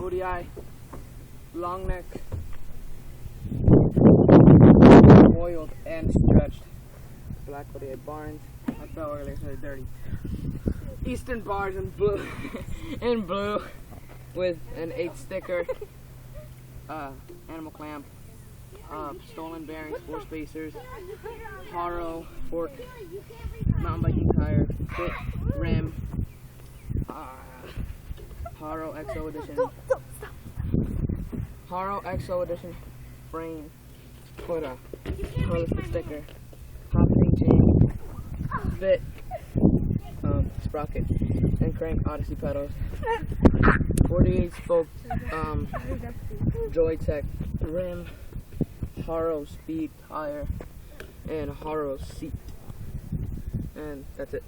ODI, long neck, oiled and stretched. Black ODI Barnes. I fell earlier, so they're dirty. Eastern bars in blue, in blue, with an 8 sticker, animal clamp, stolen bearings, 4 spacers, Haro fork, mountain biking tire, fit, rim, Haro XO edition, Haro XO edition frame, put a holistic sticker, hot pink chain, fit, sprocket, and crank Odyssey pedals, 48 spoke Joytech rim, Haro speed tire, and Haro seat, and that's it.